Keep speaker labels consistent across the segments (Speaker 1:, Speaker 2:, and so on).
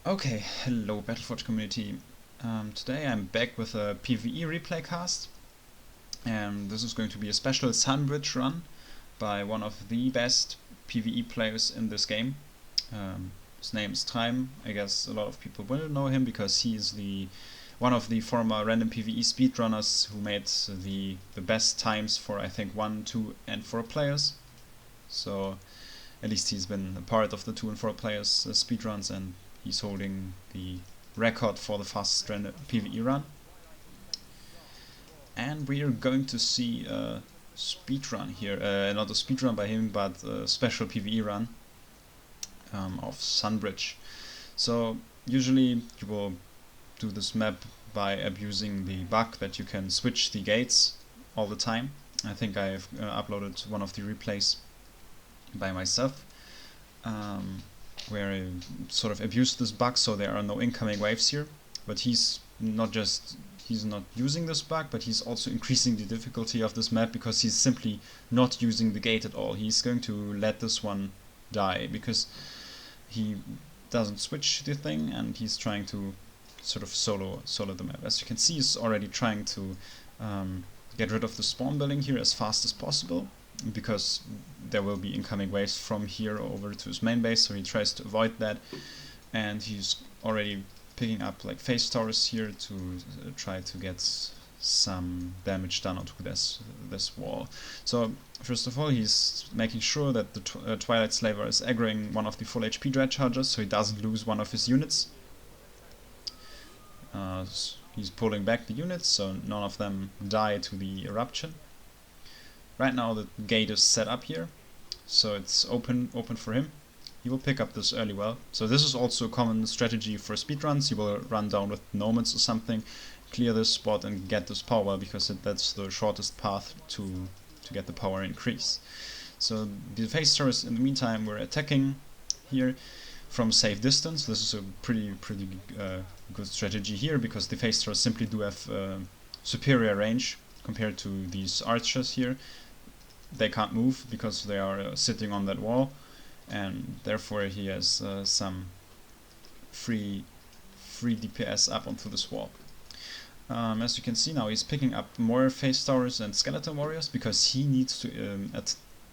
Speaker 1: Okay, hello Battleforge community. Today I'm back with a PvE replay cast, and this is going to be a special Sunbridge run by one of the best PvE players in this game. His name is Treim. I guess a lot of people will know him because he is one of the former random PvE speedrunners who made the best times for I think 1, 2 and 4 players. So at least he's been a part of the 2 and 4 players speedruns, and he's holding the record for the fastest random PvE run. And we are going to see a speedrun here, not a speedrun by him, but a special PvE run of Sunbridge. So usually you will do this map by abusing the bug that you can switch the gates all the time. I think I've uploaded one of the replays by myself, where I sort of abused this bug, so there are no incoming waves here. But he's not using this bug, but he's also increasing the difficulty of this map because he's simply not using the gate at all. He's going to let this one die because he doesn't switch the thing, and he's trying to sort of solo the map. As you can see, he's already trying to get rid of the spawn building here as fast as possible, because there will be incoming waves from here over to his main base, so he tries to avoid that. And he's already picking up like phase towers here to try to get some damage done onto this wall. So first of all, he's making sure that the Twilight Slaver is aggroing one of the full HP Dread Chargers, so he doesn't lose one of his units. He's pulling back the units so none of them die to the eruption. Right now the gate is set up here, so it's open for him. He will pick up this early well. So this is also a common strategy for speedruns. You will run down with nomads or something, clear this spot and get this power well, because that's the shortest path to get the power increase. So the phase towers, in the meantime, we're attacking here from safe distance. This is a pretty good strategy here, because the phase towers simply do have superior range compared to these archers here. They can't move because they are sitting on that wall, and therefore he has some free DPS up onto this wall. As you can see now, he's picking up more phase towers and skeleton warriors because he needs to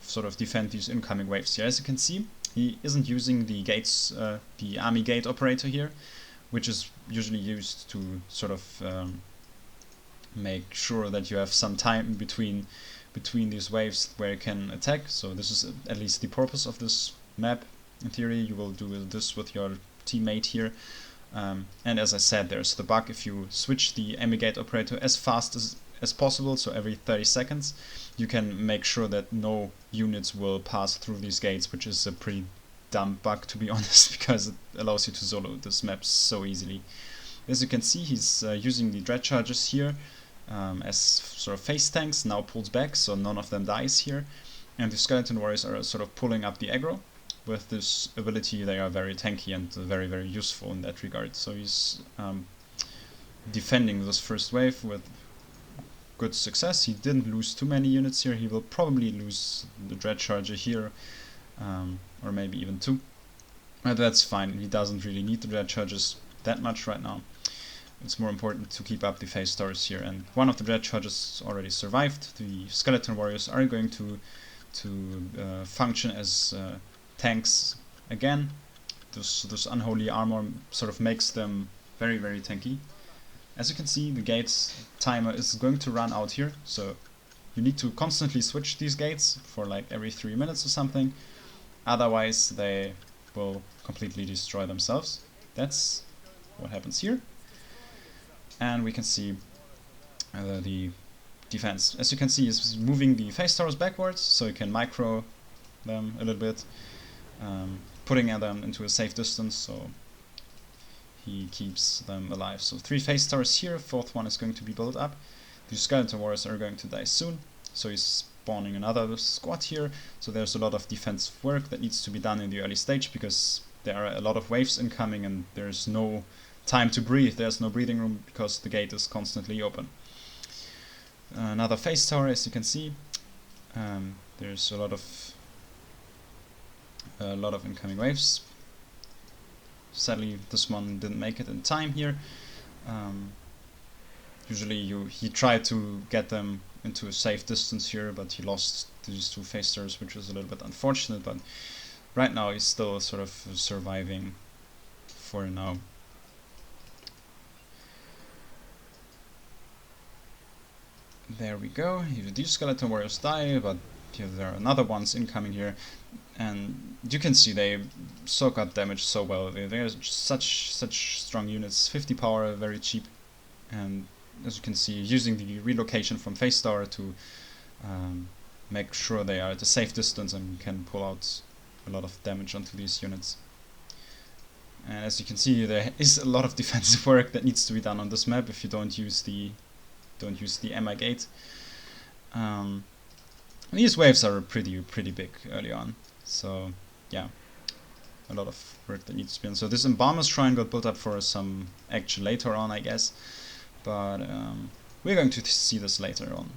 Speaker 1: sort of defend these incoming waves here. As you can see, he isn't using the gates, the amii gate operator here, which is usually used to sort of make sure that you have some time between these waves where you can attack. So this is at least the purpose of this map. In theory, you will do this with your teammate here. And as I said, there's the bug: if you switch the amii gate operator as fast as possible, so every 30 seconds, you can make sure that no units will pass through these gates, which is a pretty dumb bug, to be honest, because it allows you to solo this map so easily. As you can see, he's using the Dread Chargers here as sort of face tanks, now pulls back, so none of them dies here. And the Skeleton Warriors are sort of pulling up the aggro. With this ability, they are very tanky and very useful in that regard. So he's defending this first wave with good success. He didn't lose too many units here. He will probably lose the Dread Charger here, or maybe even 2. But that's fine, he doesn't really need the Dread Chargers that much right now. It's more important to keep up the phase towers here, and one of the Dread Chargers already survived. The Skeleton Warriors are going to function as tanks again. This unholy armor sort of makes them very tanky. As you can see, the gates timer is going to run out here, so you need to constantly switch these gates for like every 3 minutes or something, otherwise they will completely destroy themselves. That's what happens here. And we can see the defense. As you can see, is moving the phase towers backwards, so you can micro them a little bit, putting them into a safe distance, so he keeps them alive. So 3 phase towers here, 4th one is going to be built up. The Skeleton Warriors are going to die soon, so he's spawning another squad here. So there's a lot of defensive work that needs to be done in the early stage, because there are a lot of waves incoming and there's no time to breathe. There's no breathing room because the gate is constantly open. Another phase tower, as you can see. There's a lot of incoming waves. Sadly, this one didn't make it in time here. Usually he tried to get them into a safe distance here, but he lost these two phase stars, which was a little bit unfortunate, but right now he's still sort of surviving for now. There we go. These skeleton warriors die, but here there are another ones incoming here, and you can see they soak up damage so well. They're such strong units. 50 power, very cheap, and as you can see, using the relocation from phase star to make sure they are at a safe distance and can pull out a lot of damage onto these units. And as you can see, there is a lot of defensive work that needs to be done on this map if you don't use the amii gate. These waves are pretty big early on, so yeah, a lot of work that needs to be done. So this Embalmer's Shrine got built up for some action later on, I guess, but we're going to see this later on,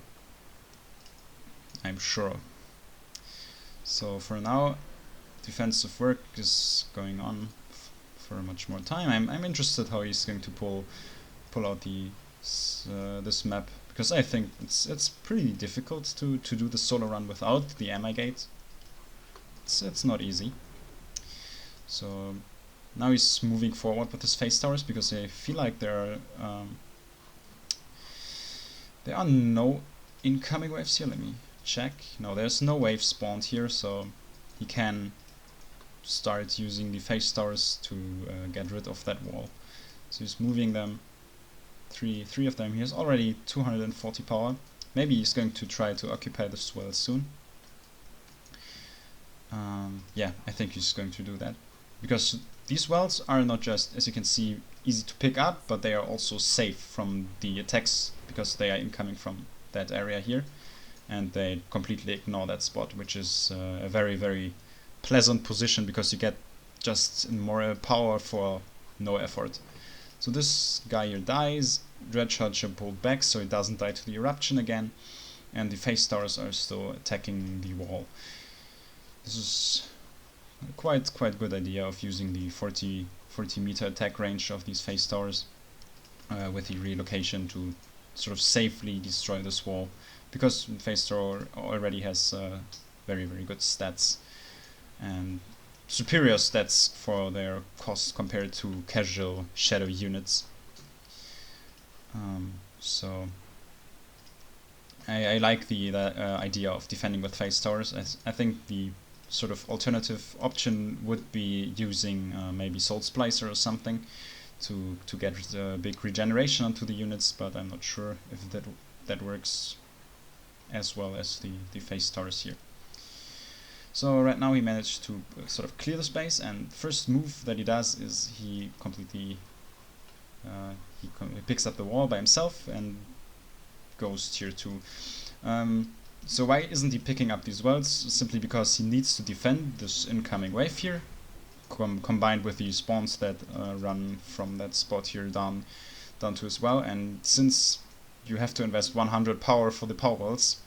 Speaker 1: I'm sure. So for now, defensive work is going on for much more time. I'm interested how he's going to pull out this map, because I think it's pretty difficult to do the solo run without the amii gate. It's not easy. So now he's moving forward with his phase towers, because I feel like there are no incoming waves here. Let me check. No, there's no wave spawned here, so he can start using the phase towers to get rid of that wall. So he's moving them. Three of them. He has already 240 power. Maybe he's going to try to occupy this well soon. Yeah, I think he's going to do that, because these wells are not just, as you can see, easy to pick up, but they are also safe from the attacks, because they are incoming from that area here, and they completely ignore that spot, which is a very pleasant position, because you get just more power for no effort. So this guy here dies, Dread Charger pulled back so he doesn't die to the eruption again, and the phase stars are still attacking the wall. This is quite good idea of using the 40 meter attack range of these phase stars with the relocation to sort of safely destroy this wall, because phase star already has very good stats and superior stats for their cost compared to casual shadow units. So I like the idea of defending with phase towers. I think the sort of alternative option would be using maybe Soul Splicer or something to get big regeneration onto the units, but I'm not sure if that works as well as the phase towers here. So right now he managed to sort of clear the space, and first move that he does is he completely he picks up the wall by himself and goes tier 2. So why isn't he picking up these wells? Simply because he needs to defend this incoming wave here, combined with the spawns that run from that spot here down to his well. And since you have to invest 100 power for the power wells,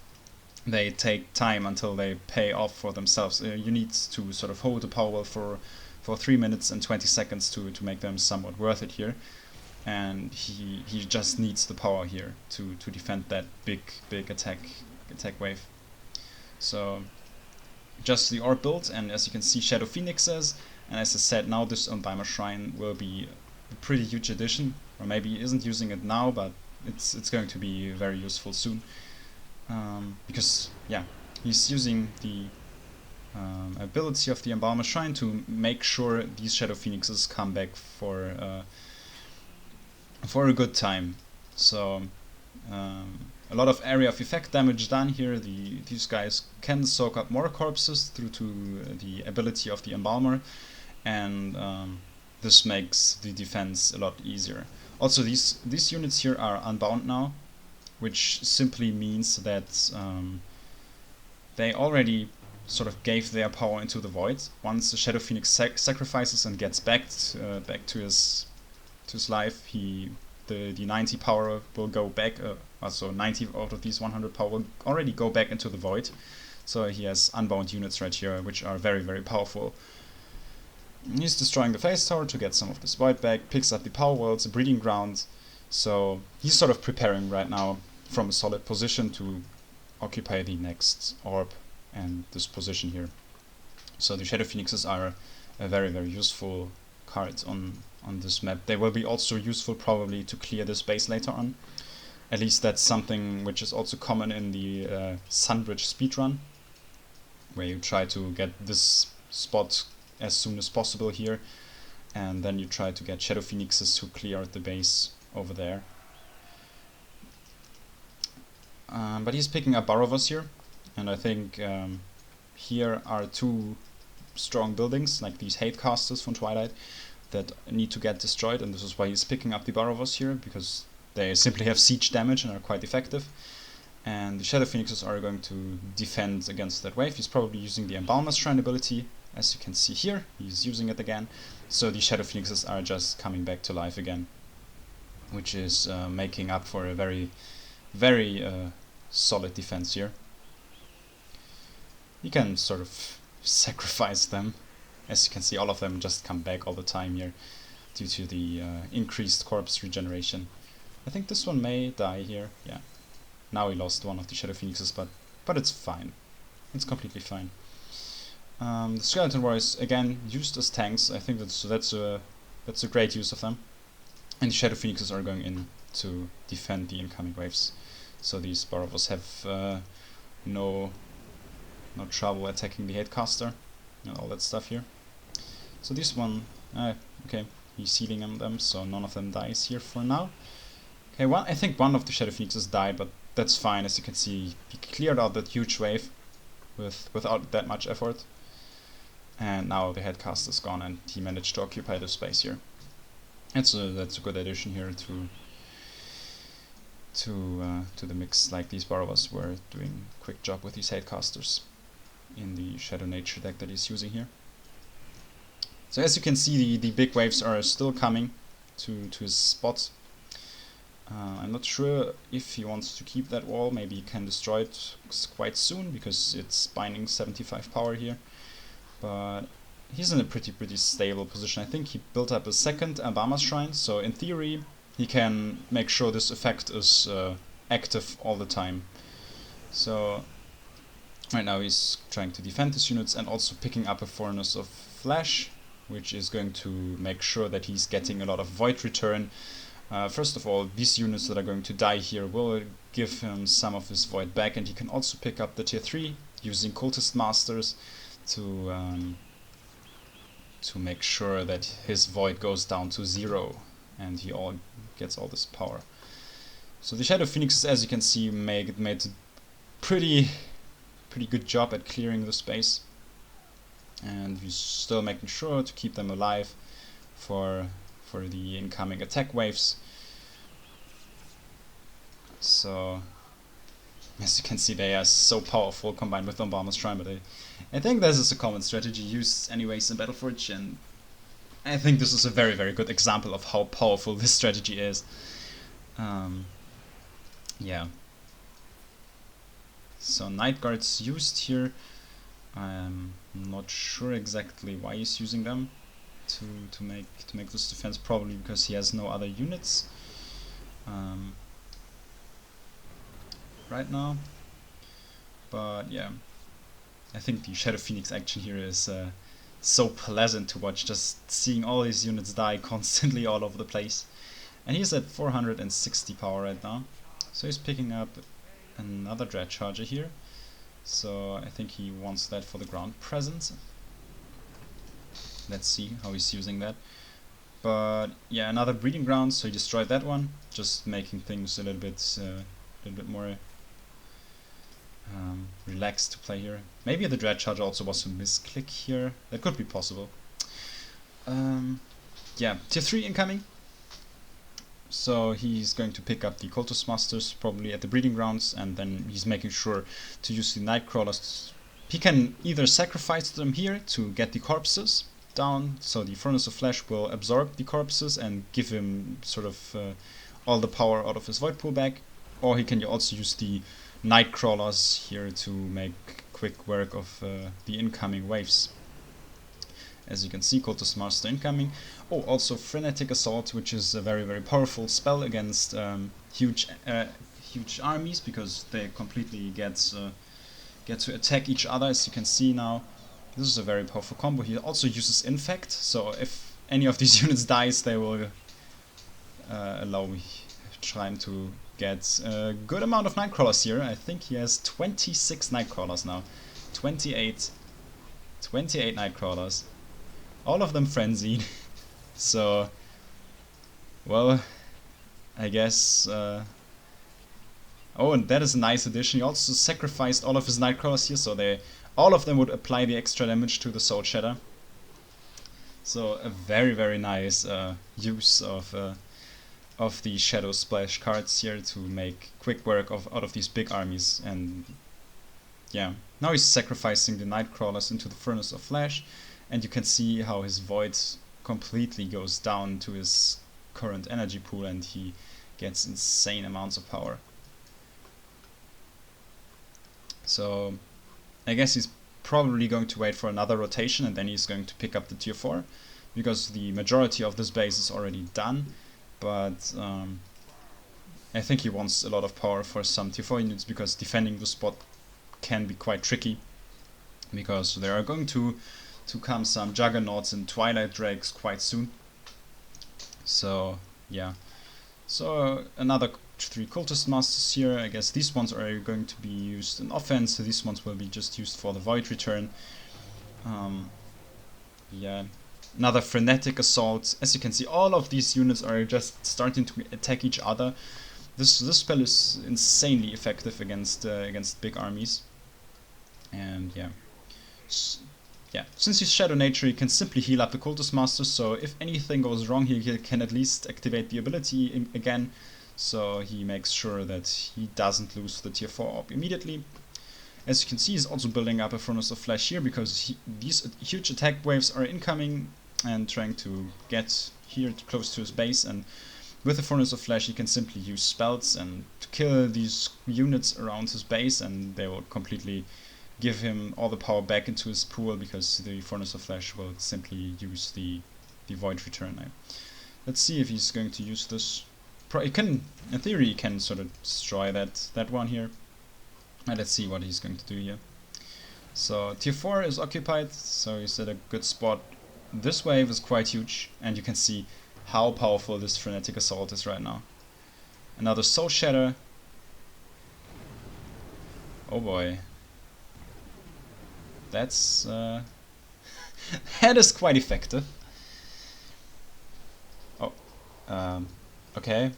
Speaker 1: they take time until they pay off for themselves. You need to sort of hold the power well for 3 minutes and 20 seconds to make them somewhat worth it here. And he just needs the power here to defend that big attack wave. So just the orb build, and as you can see, Shadow Phoenixes, and as I said, now this Embalmer Shrine will be a pretty huge addition, or maybe he isn't using it now, but it's going to be very useful soon. Because yeah, he's using the ability of the Embalmer Shrine to make sure these Shadow Phoenixes come back for a good time. So a lot of area of effect damage done here. These guys can soak up more corpses through to the ability of the Embalmer, and this makes the defense a lot easier. Also, these units here are unbound now, which simply means that they already sort of gave their power into the void. Once the Shadow Phoenix sacrifices and gets back to his life, the 90 power will go back. Also 90 out of these 100 power will already go back into the void. So he has unbound units right here, which are very powerful. He's destroying the face tower to get some of this void back, picks up the power worlds, a breeding ground, so he's sort of preparing right now from a solid position to occupy the next orb and this position here. So the Shadow Phoenixes are a very, very useful card on this map. They will be also useful probably to clear this base later on. At least that's something which is also common in the Sunbridge speedrun, where you try to get this spot as soon as possible here, and then you try to get Shadow Phoenixes to clear out the base over there. But he's picking up Barovos here, and I think here are two strong buildings, like these hate casters from Twilight, that need to get destroyed, and this is why he's picking up the Barovos here, because they simply have siege damage and are quite effective. And the Shadow Phoenixes are going to defend against that wave. He's probably using the Embalmer's Shrine ability, as you can see here. He's using it again. So the Shadow Phoenixes are just coming back to life again, which is making up for a very, very solid defense here. You can sort of sacrifice them. As you can see, all of them just come back all the time here due to the increased corpse regeneration. I think this one may die here. Yeah. Now he lost one of the Shadow Phoenixes, but it's fine. It's completely fine. The Skeleton Warriors again used as tanks. I think that's a great use of them. And the Shadow Phoenixes are going in to defend the incoming waves. So these Barovos have no trouble attacking the Hatecaster and all that stuff here. So this one, okay, he's healing them, so none of them dies here for now. Okay, I think one of the Shadow Phoenixes died, but that's fine. As you can see, he cleared out that huge wave without that much effort. And now the Headcaster is gone, and he managed to occupy the space here. That's a good addition here to the mix. Like these Barovas were doing a quick job with these Headcasters in the Shadow Nature deck that he's using here. So as you can see, the big waves are still coming to his spot. I'm not sure if he wants to keep that wall. Maybe he can destroy it quite soon, because it's binding 75 power here. But he's in a pretty stable position. I think he built up a second Embalmer's Shrine, so in theory he can make sure this effect is active all the time. So right now he's trying to defend his units and also picking up a Furnace of Flash, which is going to make sure that he's getting a lot of void return. First of all, these units that are going to die here will give him some of his void back, and he can also pick up the tier 3 using Cultist Masters to make sure that his void goes down to 0 and he gets all this power. So the Shadow Phoenixes, as you can see, made a pretty good job at clearing the space, and we're still making sure to keep them alive for the incoming attack waves. So as you can see, they are so powerful combined with Embalmer's Shrine, but I think this is a common strategy used anyways in Battleforge, and I think this is a very, very good example of how powerful this strategy is. Yeah. So Night Guards used here. I'm not sure exactly why he's using them to make this defense, probably because he has no other units right now. But yeah, I think the Shadow Phoenix action here is so pleasant to watch, just seeing all these units die constantly all over the place. And he's at 460 power right now, so he's picking up another Dread Charger here. So I think he wants that for the ground presence. Let's see how he's using that. But yeah, another breeding ground, so he destroyed that one, just making things a little bit more relaxed to play here. Maybe the Dread Charger also was a misclick here. That could be possible. Yeah, tier 3 incoming. So he's going to pick up the Cultist Masters probably at the breeding grounds, and then he's making sure to use the Nightcrawlers. He can either sacrifice them here to get the corpses down, so the Furnace of Flesh will absorb the corpses and give him sort of all the power out of his Void Pool back, or he can also use the Nightcrawlers here to make quick work of the incoming waves. As you can see, Cultist Master incoming. Oh, also Frenetic Assault, which is a very powerful spell against huge armies, because they completely get to attack each other. As you can see now, this is a very powerful combo. He also uses Infect, so if any of these units dies, they will allow Treim to get a good amount of Nightcrawlers here. I think he has 26 Nightcrawlers now. 28 Nightcrawlers. All of them frenzied. So, well, I guess... oh, and that is a nice addition. He also sacrificed all of his Nightcrawlers here, so all of them would apply the extra damage to the Soul Shatter. So a very nice use of the Shadow Splash cards here to make quick work out of these big armies. And yeah, now he's sacrificing the Nightcrawlers into the Furnace of Flash, and you can see how his Void completely goes down to his current energy pool, and he gets insane amounts of power. So I guess he's probably going to wait for another rotation, and then he's going to pick up the tier 4, because the majority of this base is already done. But I think he wants a lot of power for some tier 4 units, because defending the spot can be quite tricky, because there are going to come some Juggernauts and Twilight Drakes quite soon. So yeah, so another 3 Cultist Masters here. I guess these ones are going to be used in offense, so these ones will be just used for the Void Return. Yeah, another Frenetic Assault. As you can see, all of these units are just starting to attack each other. This spell is insanely effective against big armies. And yeah, since he's Shadow Nature, he can simply heal up the Cultist Masters, so if anything goes wrong, he can at least activate the ability again. So he makes sure that he doesn't lose the tier 4 orb immediately. As you can see, he's also building up a Furnace of Flash here, because these huge attack waves are incoming and trying to get here close to his base. And with the Furnace of Flash, he can simply use spells and to kill these units around his base, and they will completely give him all the power back into his pool, because the Furnace of Flash will simply use the Void Return. Let's see if he's going to use this. He can, in theory, he can sort of destroy that one here. And let's see what he's going to do here. So tier 4 is occupied, so he's at a good spot. This wave is quite huge, and you can see how powerful this Frenetic Assault is right now. Another Soul Shatter. Oh boy. That's that is quite effective. Oh, okay.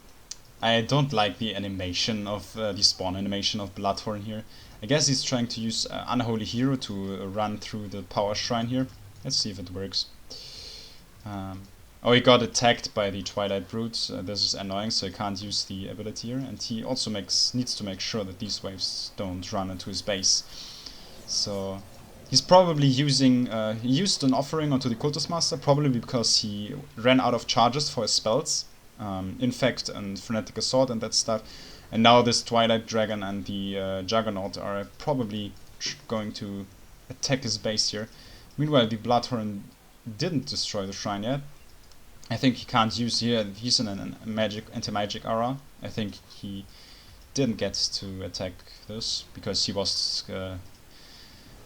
Speaker 1: I don't like the animation of the spawn animation of Bloodhorn here. I guess he's trying to use Unholy Hero to run through the Power Shrine here. Let's see if it works. Oh, he got attacked by the Twilight Brute. This is annoying, so he can't use the ability here. And he also needs to make sure that these waves don't run into his base. So he's probably using... he used an offering onto the Cultist Master, probably because he ran out of charges for his spells. Infect and Frenetic Assault and that stuff, and now this Twilight Dragon and the Juggernaut are probably going to attack his base here. Meanwhile, the Bloodhorn didn't destroy the shrine yet. I think he can't use here. He's in an anti-magic aura. I think he didn't get to attack this because he was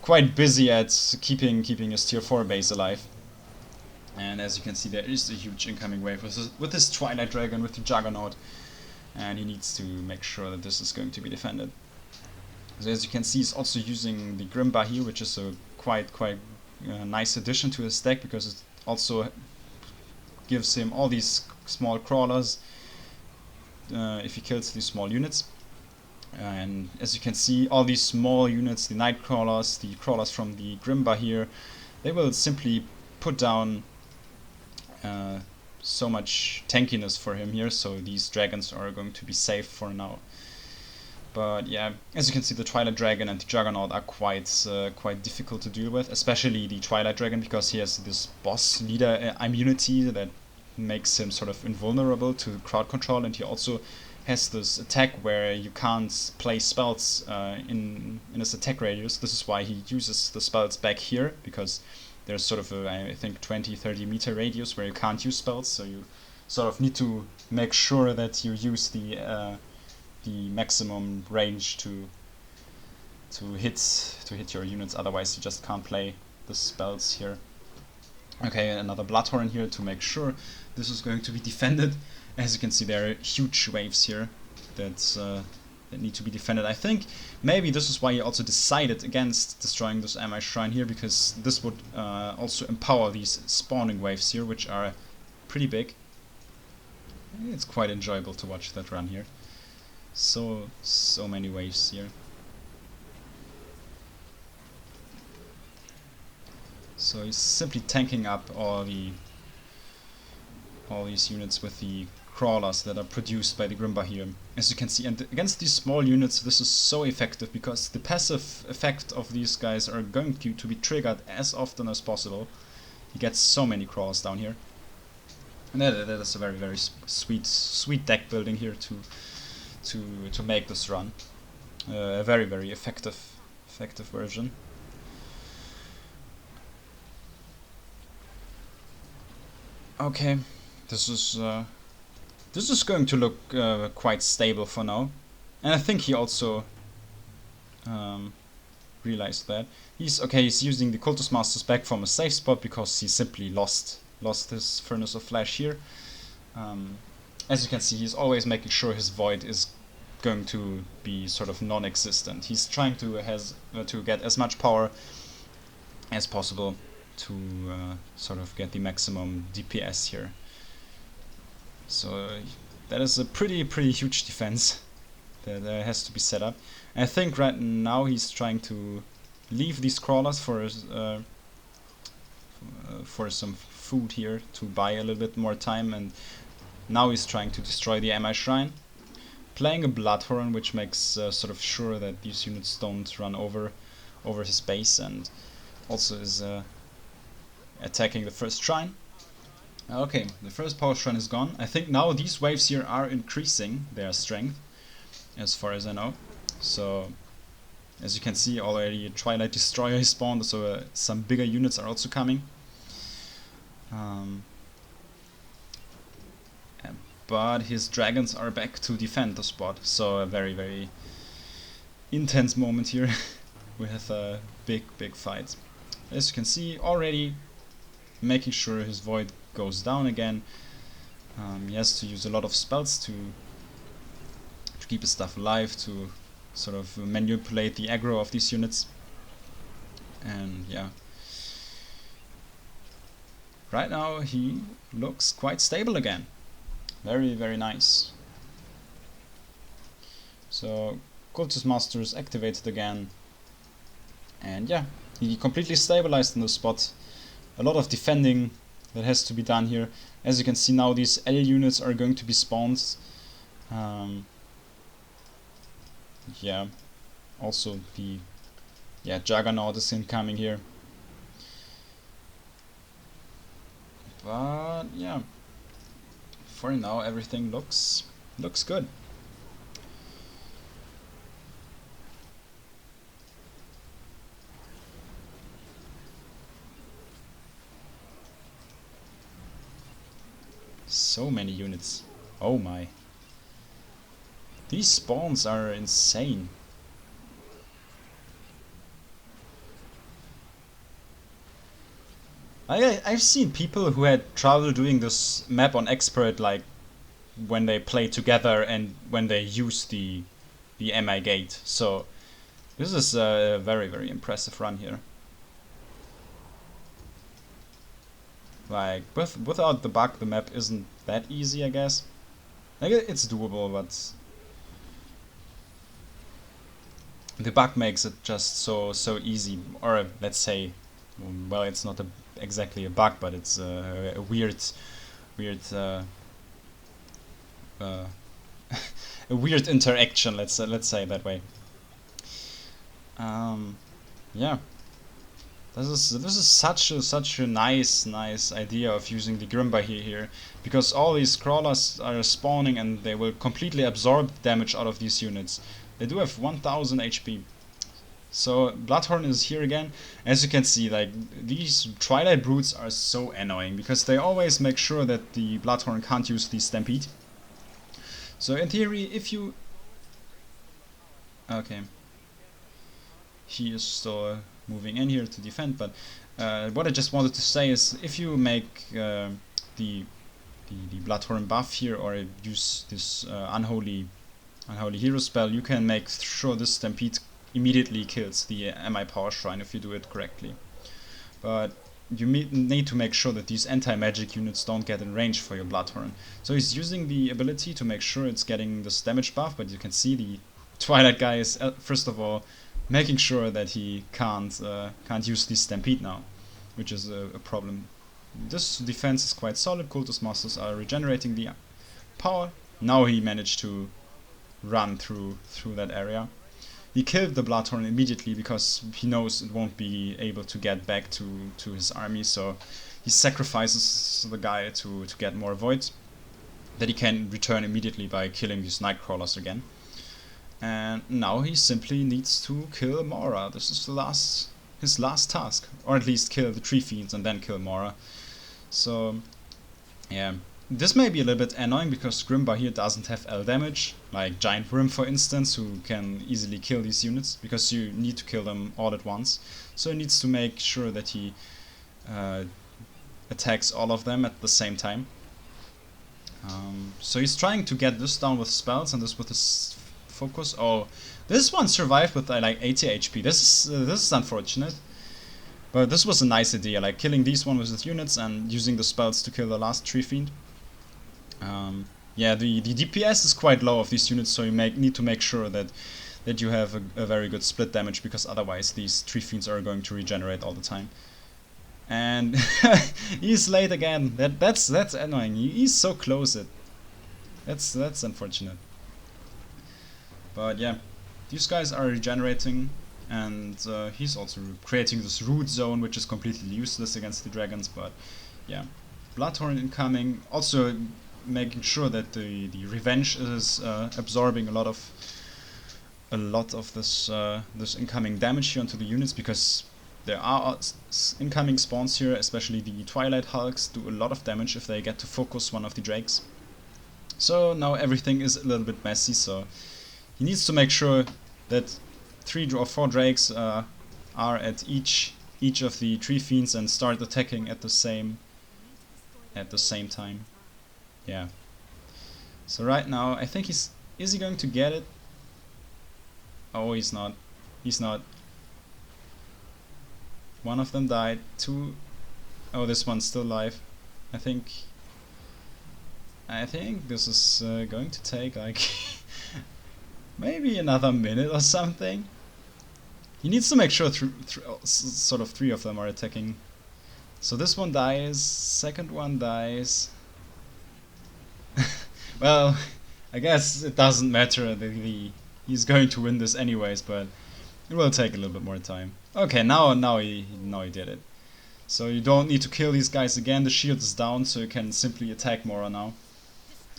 Speaker 1: quite busy at keeping his tier 4 base alive. And as you can see, there is a huge incoming wave with this Twilight Dragon, with the Juggernaut, and he needs to make sure that this is going to be defended. So as you can see, he's also using the Grimbar here, which is a quite nice addition to his deck, because it also gives him all these small crawlers if he kills these small units. And as you can see, all these small units, the night crawlers, the crawlers from the Grimbar here, they will simply put down so much tankiness for him here, so these dragons are going to be safe for now. But yeah, as you can see, the Twilight Dragon and the Juggernaut are quite difficult to deal with, especially the Twilight Dragon, because he has this boss leader immunity that makes him sort of invulnerable to crowd control, and he also has this attack where you can't play spells in his attack radius. This is why he uses the spells back here, because there's sort of a, I think 20-30 meter radius where you can't use spells, so you sort of need to make sure that you use the maximum range to hit your units, otherwise you just can't play the spells here. Okay, another Bloodhorn here to make sure this is going to be defended. As you can see, there are huge waves here that need to be defended. I think maybe this is why he also decided against destroying this amii shrine here, because this would also empower these spawning waves here, which are pretty big. It's quite enjoyable to watch that run here. So many waves here. So he's simply tanking up all these units with the crawlers that are produced by the Grimba here. As you can see, and against these small units this is so effective, because the passive effect of these guys are going to be triggered as often as possible. He gets so many crawlers down here. And that is a very sweet deck building here to make this run. A very effective version. Okay, this is going to look quite stable for now, and I think he also realized that. He's using the Cultist Master's back from a safe spot because he simply lost his Furnace of Flesh here. As you can see, he's always making sure his Void is going to be sort of non-existent. He's trying to get as much power as possible to sort of get the maximum DPS here. So that is a pretty huge defense that has to be set up. And I think right now he's trying to leave these crawlers for some food here to buy a little bit more time, and now he's trying to destroy the amii shrine, playing a Bloodhorn, which makes sort of sure that these units don't run over his base, and also is attacking the first shrine. Okay, the first power shrine is gone. I think now these waves here are increasing their strength, as far as I know. So, as you can see, already a Twilight Destroyer is spawned, so some bigger units are also coming. But his dragons are back to defend the spot, so a very intense moment here with a big fight. As you can see, already making sure his Void goes down again. He has to use a lot of spells to keep his stuff alive, to sort of manipulate the aggro of these units. And yeah, right now he looks quite stable again. Very nice. So Cultist Master is activated again, and yeah, he completely stabilized in the spot. A lot of defending that has to be done here. As you can see now, these L units are going to be spawned. Yeah, also the Juggernaut is incoming here. But yeah, for now everything looks good. So many units. Oh my. These spawns are insane. I've seen people who had trouble doing this map on expert, like when they play together and when they use the amii gate. So this is a very impressive run here. Like without the bug, the map isn't that easy, I guess. Like it's doable, but the bug makes it just so easy. Or let's say, well, it's not exactly a bug, but it's a weird a weird interaction. Let's say that way. Yeah. This is such a nice idea of using the Grimba here, because all these crawlers are spawning and they will completely absorb damage out of these units. They do have 1000 HP, So Bloodhorn is here again. As you can see, like, these Twilight Brutes are so annoying because they always make sure that the Bloodhorn can't use the Stampede. So in theory, if you... Okay. He is still moving in here to defend, but what I just wanted to say is if you make the Bloodhorn buff here or use this unholy hero spell, you can make sure this Stampede immediately kills the amii power shrine if you do it correctly. But you need to make sure that these anti-magic units don't get in range for your Bloodhorn. So he's using the ability to make sure it's getting this damage buff, but you can see the Twilight guy is first of all making sure that he can't use the Stampede now, which is a problem. This defense is quite solid. Cultist Masters are regenerating the power. Now he managed to run through that area. He killed the Bloodhorn immediately because he knows it won't be able to get back to his army, so he sacrifices the guy to get more voids that he can return immediately by killing these Nightcrawlers again. And now he simply needs to kill Mora. This is his last task, or at least kill the Tree Fiends and then kill Mora. So yeah, this may be a little bit annoying because Grimbar here doesn't have L damage, like Giant Worm for instance, who can easily kill these units, because you need to kill them all at once. So he needs to make sure that he attacks all of them at the same time. So he's trying to get this down with spells and this with his focus. Oh, this one survived with like 80 HP. This is unfortunate. But this was a nice idea, like killing these one with his units and using the spells to kill the last Tree Fiend. Yeah, the DPS is quite low of these units, so you need to make sure that you have a very good split damage, because otherwise these Tree Fiends are going to regenerate all the time. And he's late again. That's annoying. He's so close. That's unfortunate. But yeah, these guys are regenerating. And he's also creating this root zone, which is completely useless against the dragons. But yeah, Bloodhorn incoming, also making sure that the revenge is absorbing a lot of this incoming damage here onto the units, because there are incoming spawns here, especially the Twilight Hulks do a lot of damage if they get to focus one of the drakes. So now everything is a little bit messy. So he needs to make sure that 3 or 4 drakes are at each of the Tree Fiends and start attacking at the same time. Yeah. So right now I think is he going to get it? Oh, he's not. He's not. One of them died. 2. Oh, this one's still alive. I think this is going to take like maybe another minute or something. He needs to make sure sort of 3 of them are attacking. So this one dies, second one dies. Well, I guess it doesn't matter. He's going to win this anyways, but it will take a little bit more time. Okay, now he did it. So you don't need to kill these guys again. The shield is down, so you can simply attack Mora now.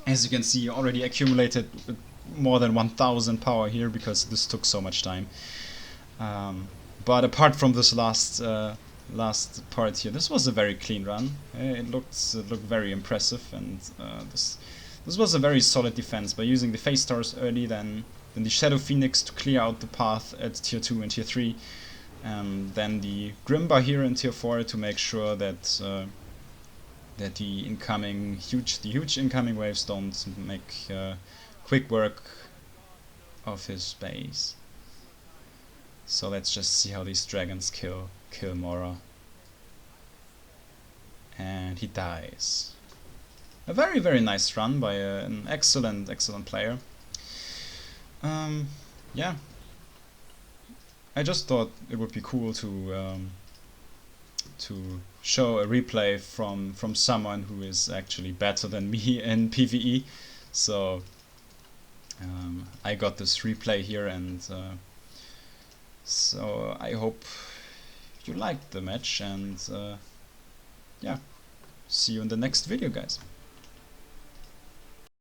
Speaker 1: As you can see, you already accumulated more than 1000 power here because this took so much time. But apart from this last part here, this was a very clean run. It looked very impressive, and this was a very solid defense by using the Phase Stars early, then the Shadow Phoenix to clear out the path at tier 2 and tier 3, then the Grimbar here in tier 4 to make sure that the huge incoming waves don't make quick work of his base. So let's just see how these dragons kill Mora. And he dies. A very, very nice run by an excellent player. Yeah. I just thought it would be cool to show a replay from someone who is actually better than me in PvE. So I got this replay here, and so I hope you liked the match, and yeah, see you in the next video, guys.